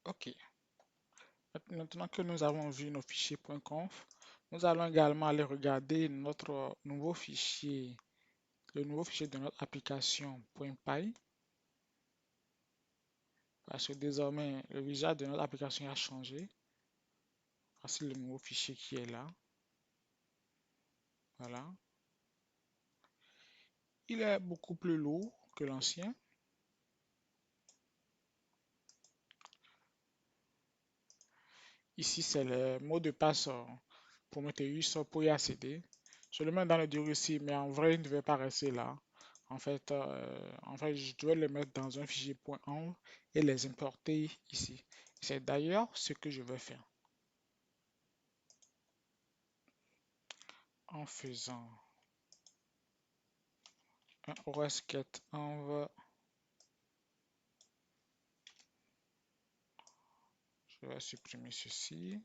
OK. Maintenant que nous avons vu nos fichiers .conf, nous allons également aller regarder notre nouveau fichier, le nouveau fichier de notre application .py, parce que désormais le visage de notre application a changé. Voici le nouveau fichier qui est là. Voilà. Il est beaucoup plus lourd que l'ancien. Ici, c'est le mot de passe Prometheus pour y accéder. Je le mets dans le dur ici, mais en vrai, il ne devait pas rester là. En fait, je dois le mettre dans un fichier .env et les importer ici. C'est d'ailleurs ce que je vais faire. En faisant un osget env, je vais supprimer ceci.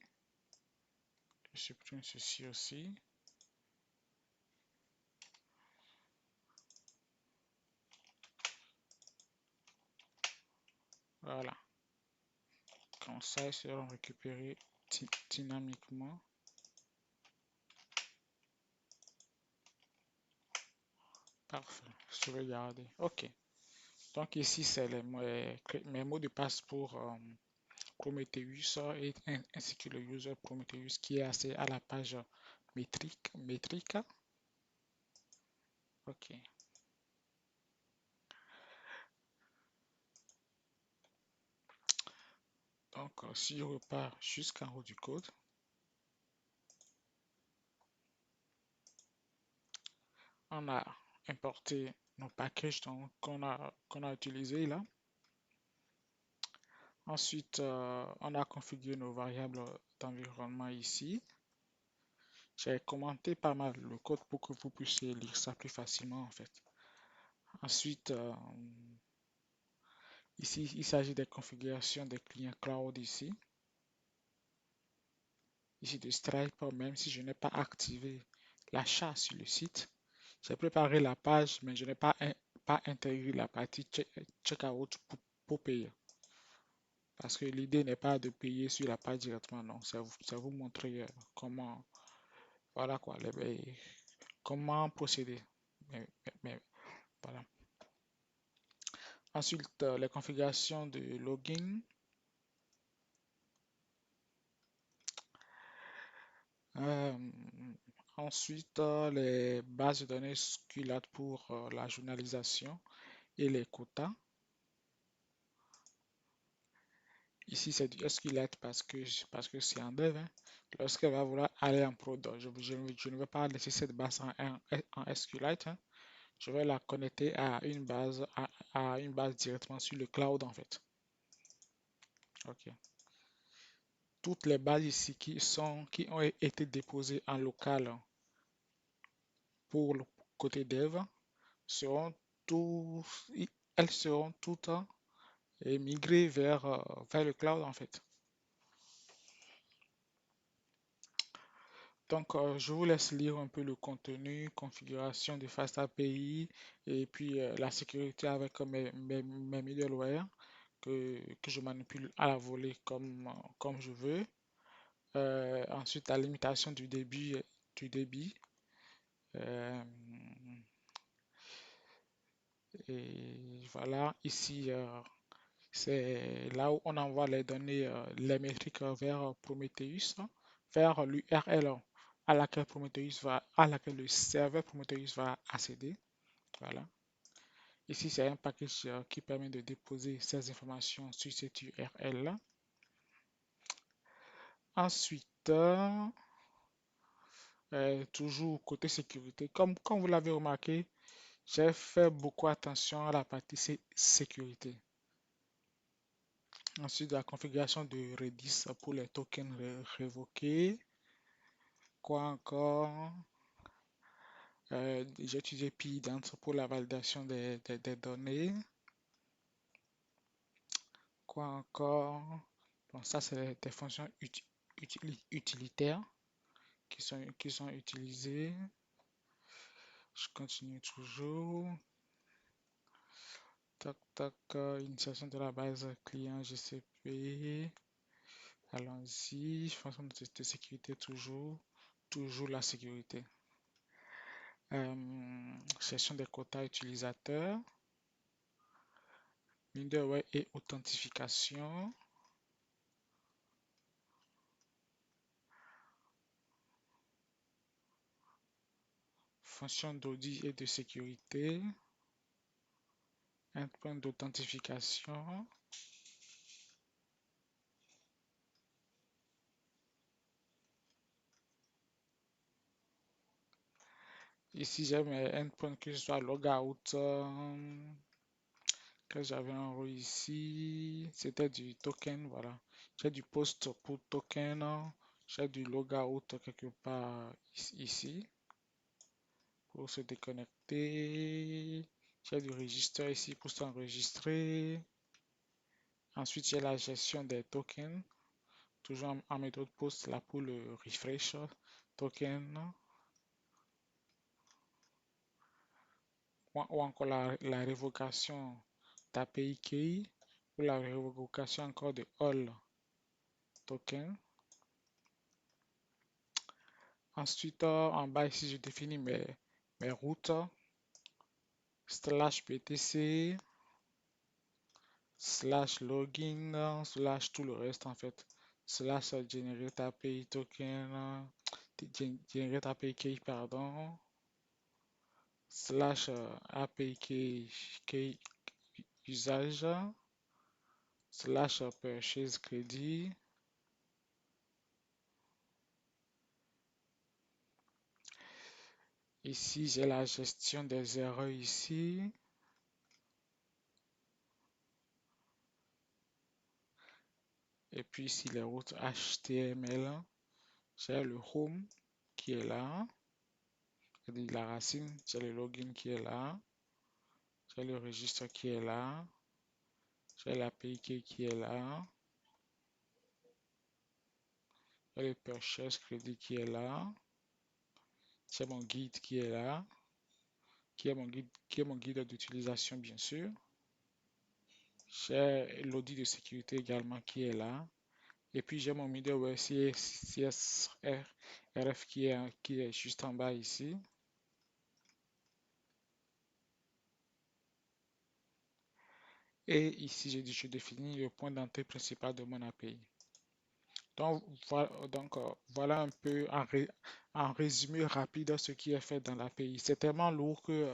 Je supprime ceci aussi. Voilà. Comme ça, ils seront récupérés dynamiquement. Parfait. Sauvegarder. OK. Donc ici, c'est mes mots de passe pour Prometheus ainsi que le user Prometheus qui est accès à la page métrique. OK. Donc, si je repars jusqu'en haut du code, on a importé nos packages qu'on a utilisés là. Ensuite, on a configuré nos variables d'environnement ici. J'ai commenté pas mal le code pour que vous puissiez lire ça plus facilement en fait. Ensuite, ici, il s'agit des configurations des clients cloud ici. Ici de Stripe, même si je n'ai pas activé l'achat sur le site. J'ai préparé la page, mais je n'ai pas intégré la partie checkout pour payer. Parce que l'idée n'est pas de payer sur la page directement, non. C'est vous montrer comment, voilà quoi, comment procéder. Mais voilà. Ensuite, les configurations de login. Euh, Ensuite, les bases de données SQLite pour la journalisation et les quotas. Ici, c'est du SQLite parce que c'est en dev. Hein. Lorsqu'elle va vouloir aller en prod, je ne vais pas laisser cette base en SQLite. Hein. Je vais la connecter à une base directement sur le cloud en fait. Ok. Toutes les bases ici qui ont été déposées en local pour le côté dev seront tous, elles seront toutes migrées vers le cloud en fait. Donc, je vous laisse lire un peu le contenu, configuration de Fast API et puis la sécurité avec mes middleware que je manipule à la volée comme je veux. Ensuite, la limitation du débit. Euh, et voilà, ici, c'est là où on envoie les données, les métriques vers Prometheus, hein, vers l'URL à laquelle le serveur Prometheus va accéder. Voilà. Ici, c'est un package qui permet de déposer ces informations sur cette URL-là. Ensuite, toujours côté sécurité, comme vous l'avez remarqué, j'ai fait beaucoup attention à la partie sécurité. Ensuite, la configuration de Redis pour les tokens révoqués. Quoi encore? J'ai utilisé PIDANT pour la validation des données. Quoi encore? Bon, ça, c'est des fonctions utilitaires qui sont utilisées. Je continue toujours. Tac, tac, initiation de la base client GCP. Allons-y. Fonction de sécurité toujours. Toujours la sécurité. Gestion des quotas utilisateurs. Middleware et authentification. Fonction d'audit et de sécurité. Endpoint d'authentification. Ici, j'ai mes endpoints que je dois logout. Que j'avais en haut ici, c'était du token, voilà. J'ai du post pour token, j'ai du logout quelque part ici pour se déconnecter. J'ai du register ici pour s'enregistrer. Ensuite, j'ai la gestion des tokens, toujours en méthode post là pour le refresh token ou encore la révocation d'API key ou la révocation encore de all token. Ensuite, en bas ici, je définis mes routes slash btc slash login slash tout le reste en fait slash generate API token generate API key pardon slash API key usage slash purchase crédit. Ici, j'ai la gestion des erreurs ici. Et puis ici, les routes HTML. J'ai le home qui est là. C'est-à-dire la racine, j'ai le login qui est là. J'ai le registre qui est là. J'ai l'API qui est là. J'ai le purchase crédit qui est là. J'ai mon guide qui est là. Qui est mon guide d'utilisation, bien sûr. J'ai l'audit de sécurité également qui est là. Et puis j'ai mon middleware CSRF qui est juste en bas ici. Et ici, je définis le point d'entrée principal de mon API. Voilà un peu en résumé rapide ce qui est fait dans l'API. C'est tellement lourd que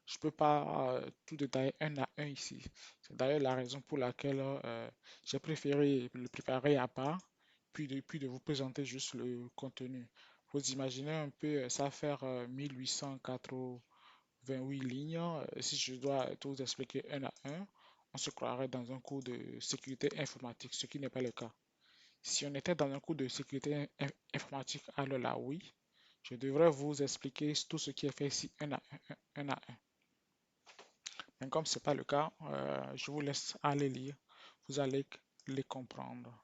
je ne peux pas tout détailler un à un ici. C'est d'ailleurs la raison pour laquelle j'ai préféré le préparer à part, puis de vous présenter juste le contenu. Vous imaginez un peu ça faire 1888 lignes. Si je dois tout expliquer un à un, on se croirait dans un cours de sécurité informatique, ce qui n'est pas le cas. Si on était dans un cours de sécurité informatique, alors là, oui, je devrais vous expliquer tout ce qui est fait ici un à un. Mais comme ce n'est pas le cas, je vous laisse aller lire. Vous allez les comprendre.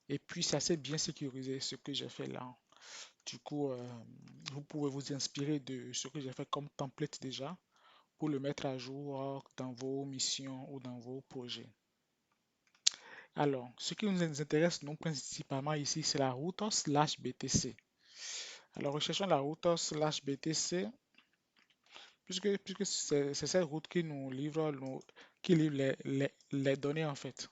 Et puis, c'est assez bien sécurisé ce que j'ai fait là. Du coup, vous pouvez vous inspirer de ce que j'ai fait comme template déjà pour le mettre à jour dans vos missions ou dans vos projets. Alors, ce qui nous intéresse nous principalement ici, c'est la route slash BTC. Alors, recherchons la route slash BTC, puisque c'est cette route qui nous livre, qui livre les données en fait.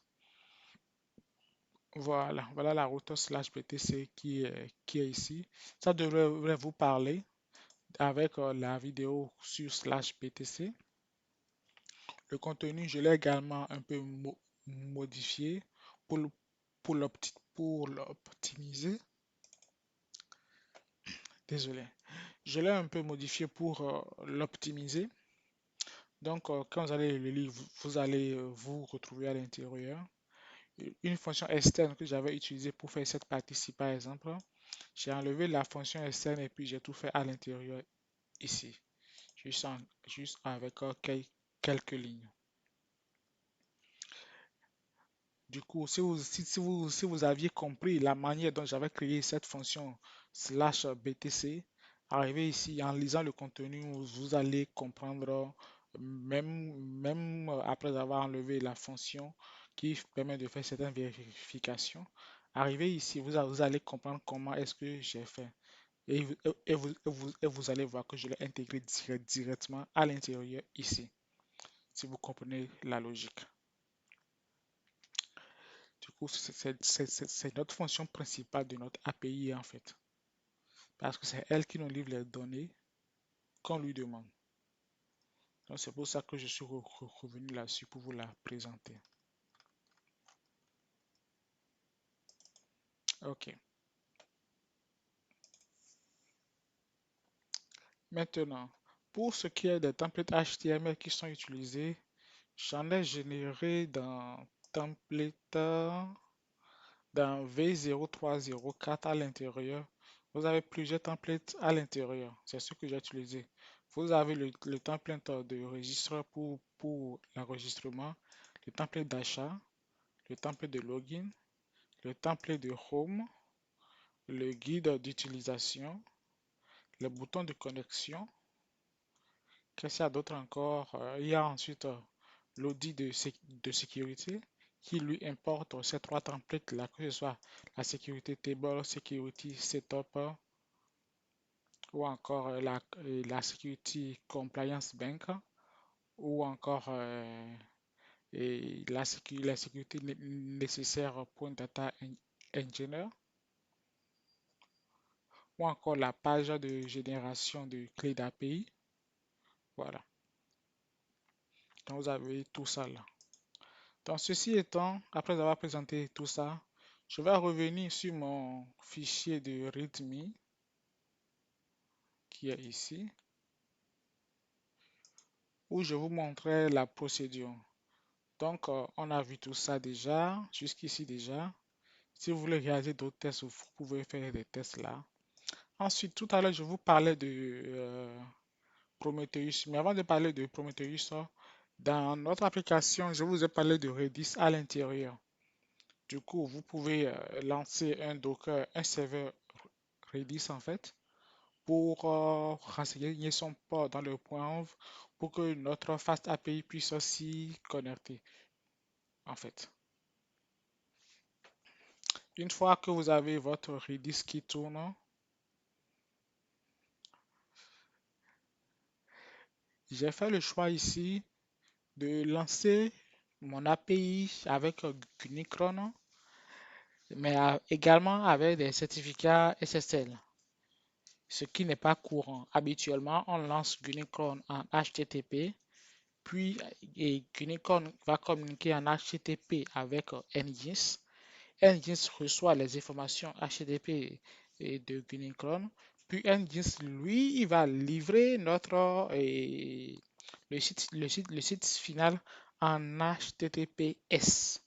Voilà la route slash BTC qui est ici. Ça devrait vous parler avec la vidéo sur slash BTC. Le contenu, je l'ai également un peu modifié pour pour l'optimiser. Désolé. Je l'ai un peu modifié pour l'optimiser. Donc, quand vous allez le lire, vous allez vous retrouver à l'intérieur. Une fonction externe que j'avais utilisée pour faire cette partie-ci, par exemple, j'ai enlevé la fonction externe et puis j'ai tout fait à l'intérieur ici, juste, juste avec quelques lignes. Du coup, si vous aviez compris la manière dont j'avais créé cette fonction slash BTC, arrivé ici, en lisant le contenu, vous allez comprendre même après avoir enlevé la fonction qui permet de faire certaines vérifications, arrivé ici, vous allez comprendre comment est-ce que j'ai fait. Et vous allez voir que je l'ai intégré directement à l'intérieur ici, si vous comprenez la logique. Du coup, c'est notre fonction principale de notre API en fait, parce que c'est elle qui nous livre les données qu'on lui demande. Donc c'est pour ça que je suis revenu là-dessus pour vous la présenter. Ok. Maintenant, pour ce qui est des templates HTML qui sont utilisés, j'en ai généré dans V0304 à l'intérieur. Vous avez plusieurs templates à l'intérieur. C'est ce que j'ai utilisé. Vous avez le template de registre pour l'enregistrement, le template d'achat, le template de login, le template de home, le guide d'utilisation, le bouton de connexion. Qu'est-ce qu'il y a d'autre encore? Il y a ensuite l'audit de sécurité qui lui importe ces trois templates-là, que ce soit la sécurité table, security setup ou encore la security compliance bank ou encore la sécurité nécessaire pour un data engineer ou encore la page de génération de clés d'API. Voilà. Donc vous avez tout ça là. Donc, ceci étant, après avoir présenté tout ça, je vais revenir sur mon fichier de README qui est ici, où je vous montrerai la procédure. Donc, on a vu tout ça déjà, jusqu'ici déjà. Si vous voulez réaliser d'autres tests, vous pouvez faire des tests là. Ensuite, tout à l'heure, je vous parlais de Prometheus. Mais avant de parler de Prometheus, dans notre application, je vous ai parlé de Redis à l'intérieur. Du coup, vous pouvez lancer un Docker, un serveur Redis en fait, pour renseigner son port dans le point .env pour que notre Fast API puisse aussi connecter en fait. Une fois que vous avez votre Redis qui tourne, j'ai fait le choix ici de lancer mon API avec Unicron, mais également avec des certificats SSL, ce qui n'est pas courant. Habituellement, on lance Unicron en HTTP, puis Unicron va communiquer en HTTP avec Nginx. Nginx reçoit les informations HTTP de Unicron, puis Nginx, lui, il va livrer le site final en HTTPS.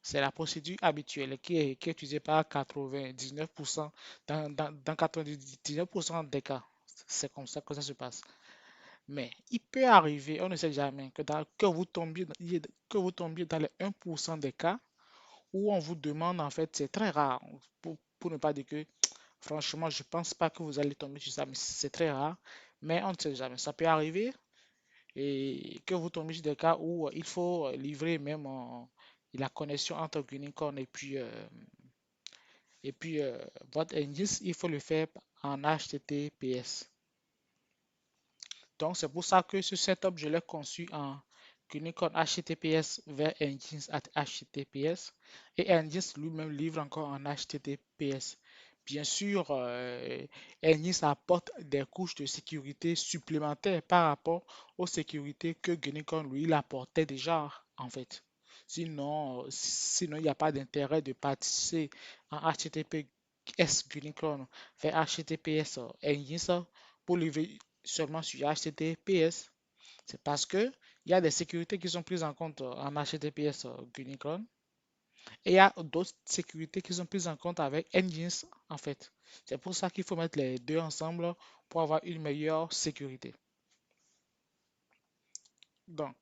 C'est la procédure habituelle qui est utilisée par 99%, dans 99% des cas. C'est comme ça que ça se passe. Mais il peut arriver, on ne sait jamais, que vous tombiez dans les 1% des cas où on vous demande, en fait, c'est très rare, pour ne pas dire que, franchement, je pense pas que vous allez tomber sur ça, mais c'est très rare, mais on ne sait jamais. Ça peut arriver et que vous tombiez sur des cas où il faut livrer même la connexion entre Unicorn et puis votre engine, il faut le faire en HTTPS. Donc, c'est pour ça que ce setup, je l'ai conçu en Unicorn HTTPS vers Engines at HTTPS et Engines lui-même livre encore en HTTPS. Bien sûr, Engines apporte des couches de sécurité supplémentaires par rapport aux sécurités que Unicorn lui il apportait déjà en fait. Sinon, il n'y a pas d'intérêt de passer en HTTPS Unicorn vers HTTPS Engines pour livrer seulement sur HTTPS. C'est parce que il y a des sécurités qui sont prises en compte en HTTPS Unicorn et il y a d'autres sécurités qui sont prises en compte avec Nginx en fait. C'est pour ça qu'il faut mettre les deux ensemble pour avoir une meilleure sécurité. Donc,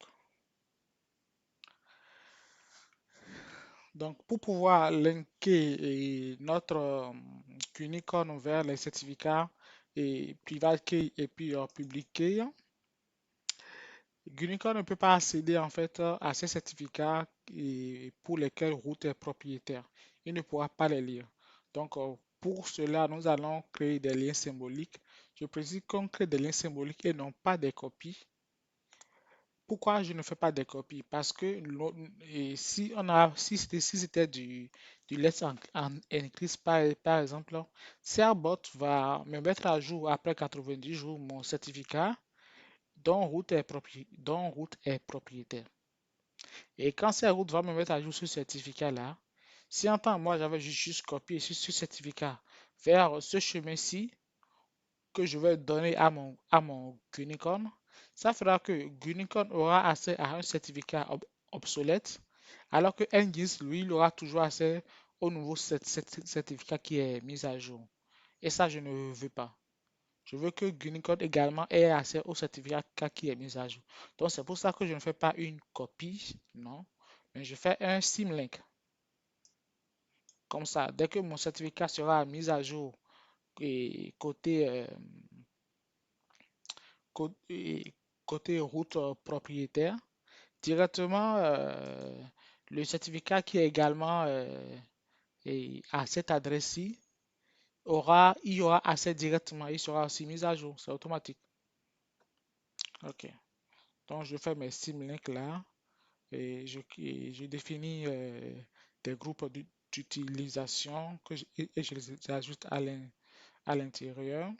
pour pouvoir linker notre Unicorn vers les certificats et private key et puis public key, Gunicon ne peut pas accéder en fait à ces certificats pour lesquels Root est propriétaire. Il ne pourra pas les lire. Donc, pour cela, nous allons créer des liens symboliques. Je précise qu'on crée des liens symboliques et non pas des copies. Pourquoi je ne fais pas des copies? Parce que si si c'était du Let's Encrypt par exemple, Cerbot va me mettre à jour après 90 jours mon certificat dont root est propriétaire. Et quand Cerbot va me mettre à jour ce certificat-là, si en temps moi j'avais juste copié ce certificat vers ce chemin-ci, que je vais donner à mon Unicorn, ça fera que Unicorn aura accès à un certificat obsolète, alors que Nginx, lui, il aura toujours accès au nouveau certificat qui est mis à jour. Et ça, je ne veux pas. Je veux que Unicorn également ait accès au certificat qui est mis à jour. Donc, c'est pour ça que je ne fais pas une copie, non, mais je fais un symlink. Comme ça, dès que mon certificat sera mis à jour et côté route propriétaire, directement le certificat qui est également à cette adresse-ci il y aura accès directement, il sera aussi mis à jour, c'est automatique. Ok, donc je fais mes symlinks là et je définis des groupes d'utilisation et je les ajoute à l'intérieur.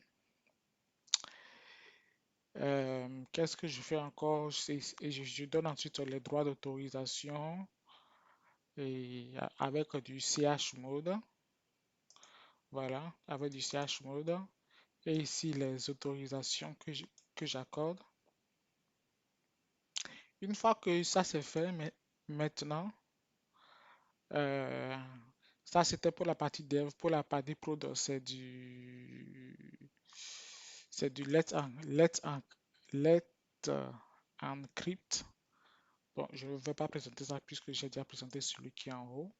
Qu'est-ce que je fais encore? Et je donne ensuite les droits d'autorisation avec du chmod. Voilà, avec du chmod. Et ici, les autorisations que j'accorde. Une fois que ça c'est fait, mais maintenant, euh, ça c'était pour la partie dev. Pour la partie prod, c'est du let encrypt. Bon, je ne vais pas présenter ça puisque j'ai déjà présenté celui qui est en haut.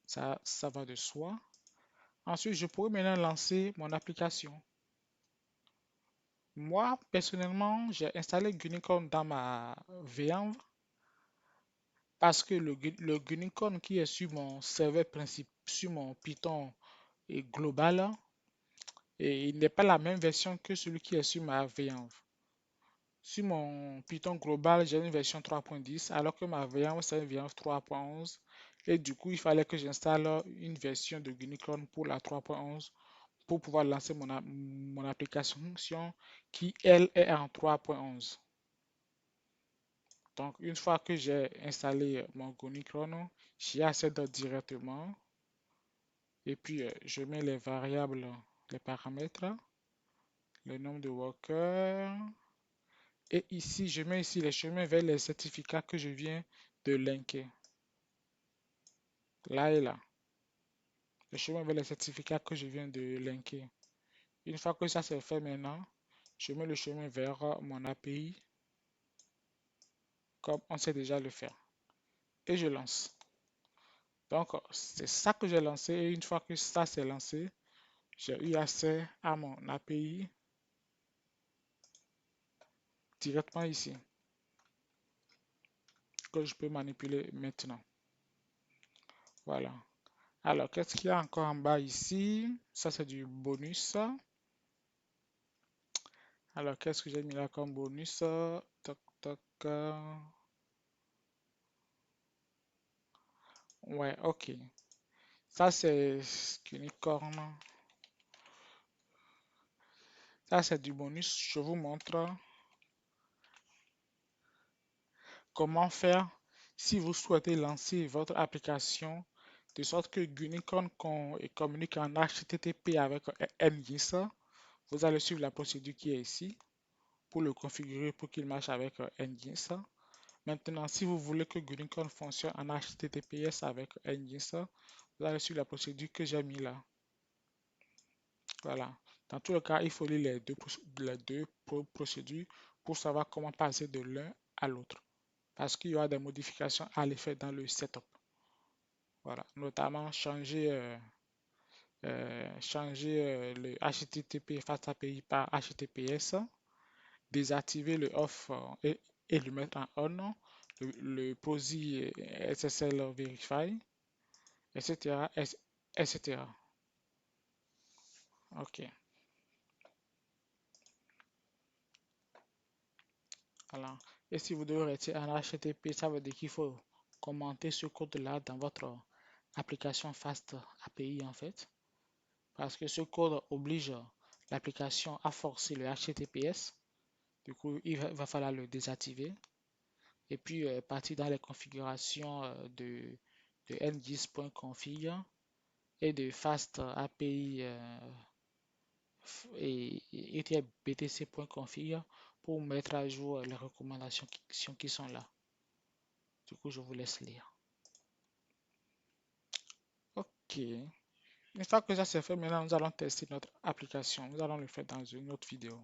Ça va de soi. Ensuite, je pourrais maintenant lancer mon application. Moi, personnellement, j'ai installé Unicorn dans ma VMware parce que le Unicorn qui est sur mon serveur principal, sur mon Python et global, et il n'est pas la même version que celui qui est sur ma VMware. Sur mon Python global, j'ai une version 3.10, alors que ma VMware, c'est une VMware 3.11. Et du coup, il fallait que j'installe une version de Unicorn pour la 3.11 pour pouvoir lancer mon application qui, elle, est en 3.11. Donc, une fois que j'ai installé mon Unicorn, j'y accède directement. Et puis, je mets les variables, les paramètres, le nombre de workers. Et ici, je mets ici les chemins vers les certificats que je viens de linker. Là et là. Le chemin vers les certificats que je viens de linker. Une fois que ça c'est fait maintenant, je mets le chemin vers mon API comme on sait déjà le faire. Et je lance. Donc, c'est ça que j'ai lancé. Et une fois que ça c'est lancé, j'ai eu accès à mon API directement ici, que je peux manipuler maintenant. Voilà. Alors, qu'est-ce qu'il y a encore en bas ici? Ça, c'est du bonus. Alors, qu'est-ce que j'ai mis là comme bonus? Toc, toc. Ouais, ok. Ça, c'est unicorn. Ça, c'est du bonus. Je vous montre comment faire si vous souhaitez lancer votre application de sorte que Unicorn communique en HTTP avec Nginx. Vous allez suivre la procédure qui est ici pour le configurer pour qu'il marche avec Nginx. Maintenant, si vous voulez que Unicorn fonctionne en HTTPS avec Nginx, vous allez suivre la procédure que j'ai mis là. Voilà. Dans tous les cas, il faut lire les deux procédures pour savoir comment passer de l'un à l'autre. Parce qu'il y aura des modifications à les faire dans le setup. Voilà. Notamment changer le HTTP Fast API par HTTPS, désactiver le off et le mettre en on, le POSI SSL Verify, etc., etc. Ok, alors, et si vous devez rester en HTTP, ça veut dire qu'il faut commenter ce code-là dans votre application Fast API en fait, parce que ce code oblige l'application à forcer le HTTPS. Du coup, va falloir le désactiver. Et puis, partir dans les configurations de n10.config et de fast API et btc.config pour mettre à jour les recommandations qui sont là. Du coup, je vous laisse lire. Ok. Une fois que ça c'est fait, maintenant nous allons tester notre application. Nous allons le faire dans une autre vidéo.